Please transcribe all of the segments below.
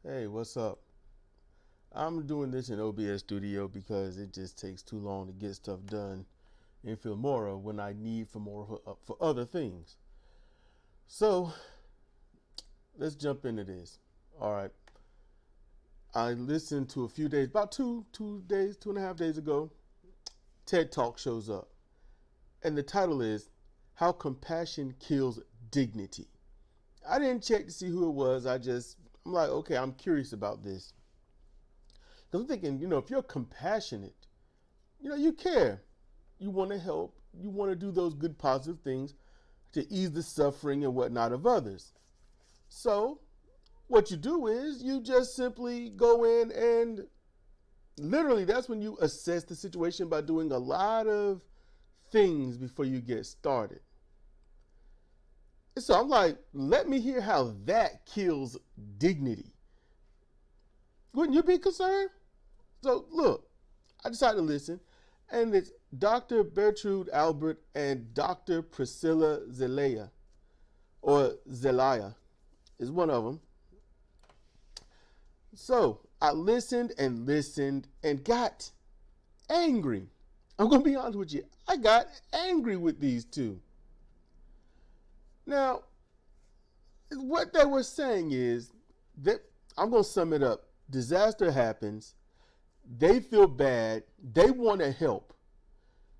Hey, what's up? I'm doing this in OBS Studio because it just takes too long to get stuff done in Filmora when I need for more for other things. So let's jump into this. All right. I listened to a few days, about two days, 2.5 days ago. TED Talk shows up, and the title is "How Compassion Kills Dignity." I didn't check to see who it was. I'm like, okay, I'm curious about this. Because I'm thinking, if you're compassionate, you care. You want to help. You want to do those good, positive things to ease the suffering and whatnot of others. So, what you do is you just simply go in and literally that's when you assess the situation by doing a lot of things before you get started. So I'm like, let me hear how that kills dignity. Wouldn't you be concerned? So look, I decided to listen, and it's Dr. Bertrude Albert and Dr. Priscilla Zelaya, or Zelaya, is one of them. So I listened and got angry. I'm going to be honest with you. I got angry with these two. Now, what they were saying is that I'm going to sum it up. Disaster happens. They feel bad. They want to help.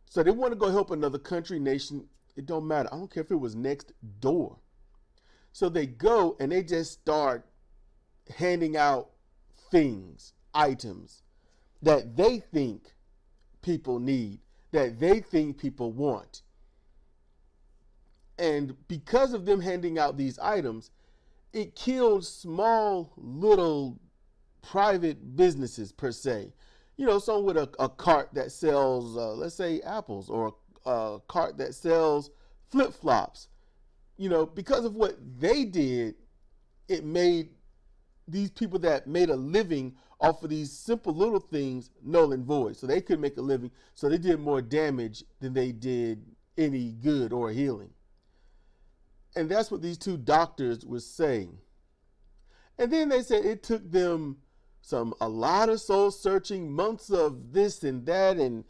So they want to go help another country, nation. It don't matter. I don't care if it was next door. So they go and they just start handing out things, items that they think people need, that they think people want. And because of them handing out these items, it killed small little private businesses per se. Someone with a cart that sells, let's say, apples, or a cart that sells flip-flops. Because of what they did, it made these people that made a living off of these simple little things null and void. So they couldn't make a living. So they did more damage than they did any good or healing. And that's what these two doctors were saying. And then they said it took them a lot of soul searching, months of this and that, and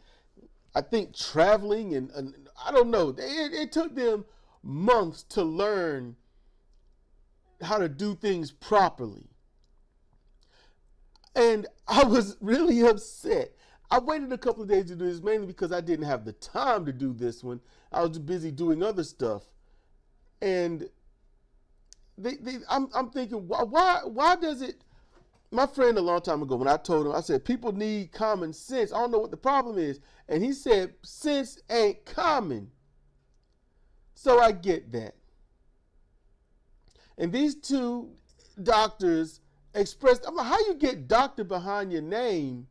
I think traveling, and I don't know. It took them months to learn how to do things properly. And I was really upset. I waited a couple of days to do this, mainly because I didn't have the time to do this one. I was busy doing other stuff. And I'm thinking, why does it? My friend a long time ago, when I told him, I said, people need common sense. I don't know what the problem is. And he said, sense ain't common. So I get that. And these two doctors expressed, I'm like, how you get doctor behind your name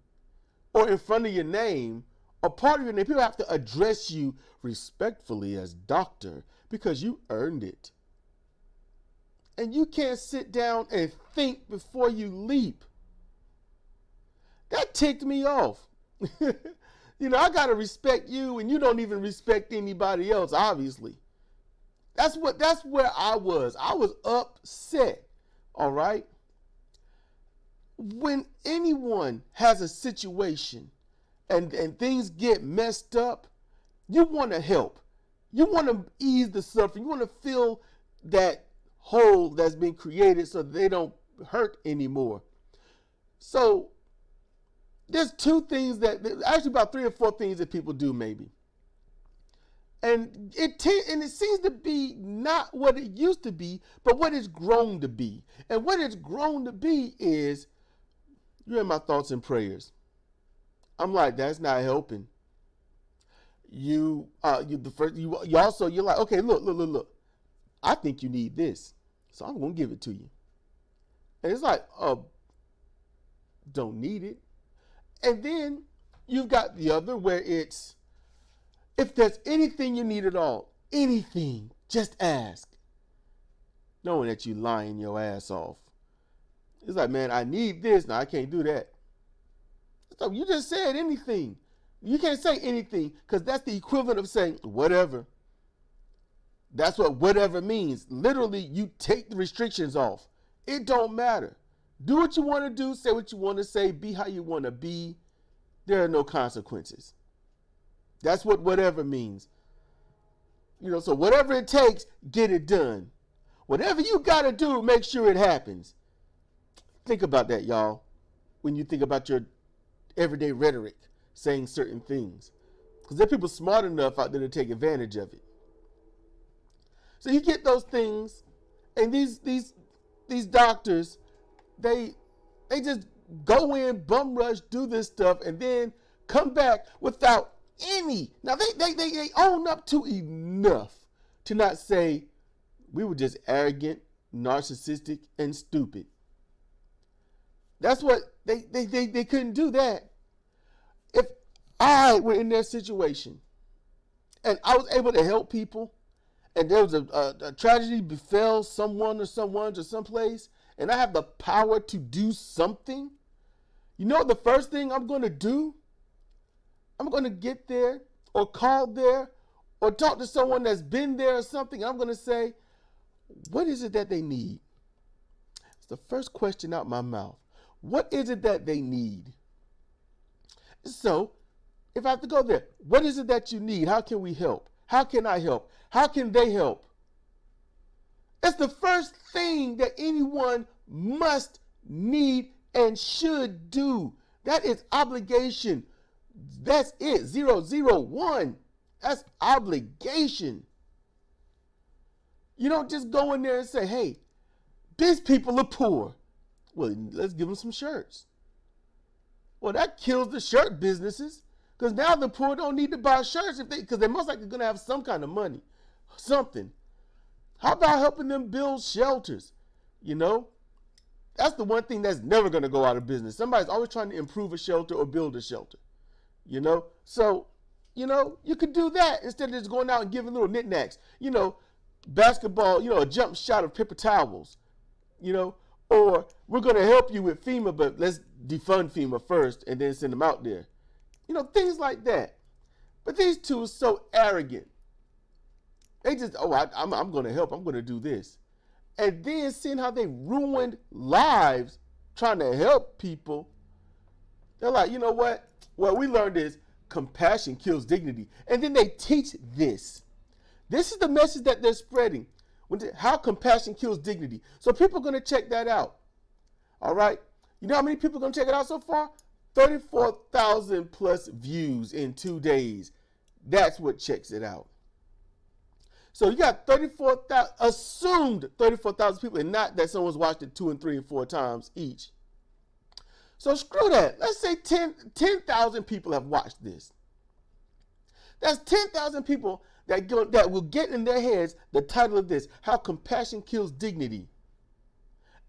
or in front of your name or part of your name? People have to address you respectfully as doctor because you earned it. And you can't sit down and think before you leap. That ticked me off. I got to respect you, and you don't even respect anybody else, obviously. That's where I was. I was upset, all right? When anyone has a situation and things get messed up, you want to help. You want to ease the suffering. You want to fill that hole that's been created so they don't hurt anymore. So there's two things actually about 3 or 4 things that people do maybe. And it seems to be not what it used to be, but what it's grown to be. And what it's grown to be is, you're in my thoughts and prayers. I'm like, that's not helping. You're like, okay, look. I think you need this, so I'm going to give it to you. And it's like, don't need it. And then you've got the other where it's, if there's anything you need at all, anything, just ask. Knowing that you lying your ass off. It's like, man, I need this. Now I can't do that. So you just said anything. You can't say anything because that's the equivalent of saying whatever. That's what whatever means. Literally, you take the restrictions off. It don't matter. Do what you want to do, say what you want to say, be how you want to be. There are no consequences. That's what whatever means. So whatever it takes, get it done. Whatever you got to do, make sure it happens. Think about that, y'all, when you think about your everyday rhetoric, saying certain things. Because there are people smart enough out there to take advantage of it. So you get those things, and these doctors, they just go in, bum rush, do this stuff, and then come back without any. Now they own up to enough to not say we were just arrogant, narcissistic, and stupid. That's what they couldn't do that. If I were in their situation and I was able to help people, and there was a tragedy befell someone or someone's or someplace, and I have the power to do something, you know the first thing I'm going to do? I'm going to get there or call there or talk to someone that's been there or something. I'm going to say, what is it that they need? It's the first question out my mouth. What is it that they need? So, if I have to go there, what is it that you need? How can we help? How can I help? How can they help? It's the first thing that anyone must, need, and should do. That is obligation. That's it. 001. That's obligation. You don't just go in there and say, hey, these people are poor. Well, let's give them some shirts. Well, that kills the shirt businesses, because now the poor don't need to buy shirts because they're most likely going to have some kind of money, something. How about helping them build shelters? That's the one thing that's never going to go out of business. Somebody's always trying to improve a shelter or build a shelter. So, you could do that instead of just going out and giving little knickknacks. Basketball, a jump shot of paper towels, or we're going to help you with FEMA, but let's defund FEMA first and then send them out there. Things like that. But these two are so arrogant. They just, I'm going to help. I'm going to do this. And then seeing how they ruined lives trying to help people, they're like, you know what? Well, we learned is compassion kills dignity. And then they teach this. This is the message that they're spreading. How compassion kills dignity. So people are going to check that out. All right? You know how many people are going to check it out so far? 34,000 plus views in 2 days. That's what checks it out. So you got 34,000, assumed 34,000 people, and not that someone's watched it 2 and 3 and 4 times each. So screw that. Let's say 10,000 people have watched this. That's 10,000 people that will get in their heads the title of this, How Compassion Kills Dignity.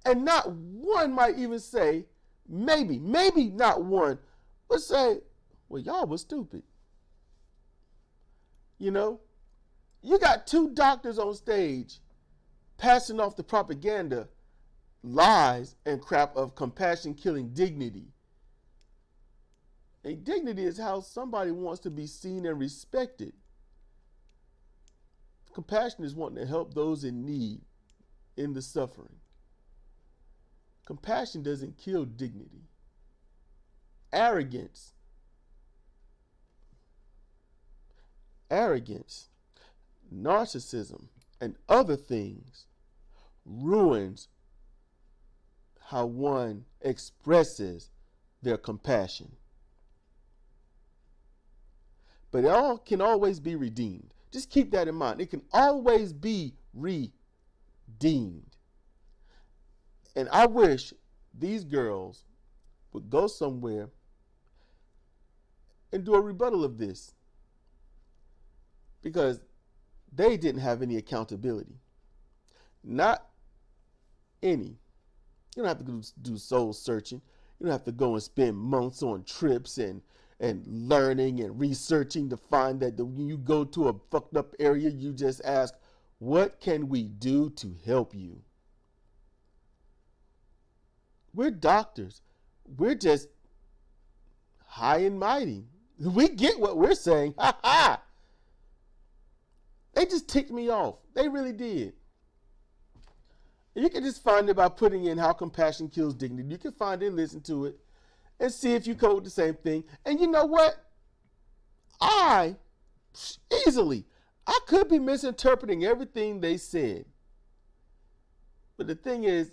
And not one might even say, maybe not one, would say, well, y'all was stupid. You got 2 doctors on stage passing off the propaganda, lies, and crap of compassion killing dignity. And dignity is how somebody wants to be seen and respected. Compassion is wanting to help those in need, in the suffering. Compassion doesn't kill dignity. Arrogance, narcissism, and other things ruins how one expresses their compassion. But it all can always be redeemed. Just keep that in mind. It can always be redeemed. And I wish these girls would go somewhere and do a rebuttal of this, because they didn't have any accountability. Not any. You don't have to do soul searching. You don't have to go and spend months on trips and learning and researching to find that when you go to a fucked up area, you just ask, what can we do to help you? We're doctors. We're just high and mighty. We get what we're saying. Ha ha! They just ticked me off. They really did. And you can just find it by putting in how compassion kills dignity. You can find it and listen to it and see if you code the same thing. And you know what? I could be misinterpreting everything they said. But the thing is,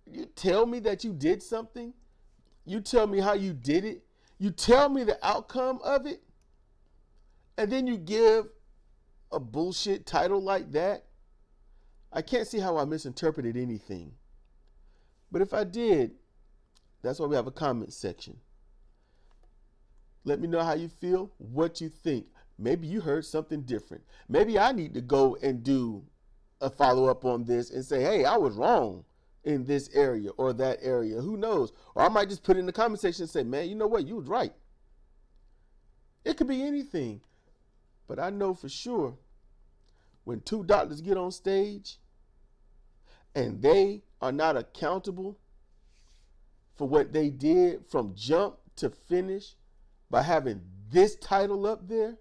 you tell me that you did something. You tell me how you did it. You tell me the outcome of it. And then you give a bullshit title like that. I can't see how I misinterpreted anything. But if I did, that's why we have a comment section. Let me know how you feel, what you think. Maybe you heard something different. Maybe I need to go and do a follow-up on this and say, hey, I was wrong in this area or that area. Who knows? Or I might just put it in the comment section and say, man, you know what? You was right. It could be anything. But I know for sure when two doctors get on stage and they are not accountable for what they did from jump to finish by having this title up there,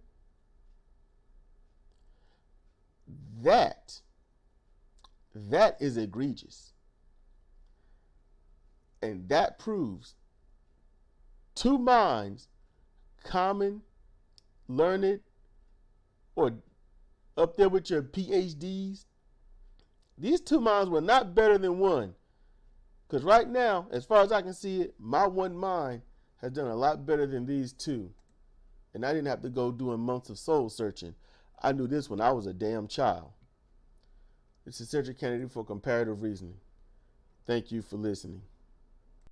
that is egregious. And that proves two minds, common, learned, or up there with your PhDs, these two minds were not better than one. Because right now, as far as I can see it, my one mind has done a lot better than these two. And I didn't have to go doing months of soul searching. I knew this when I was a damn child. This is Sidra Kennedy for Comparative Reasoning. Thank you for listening.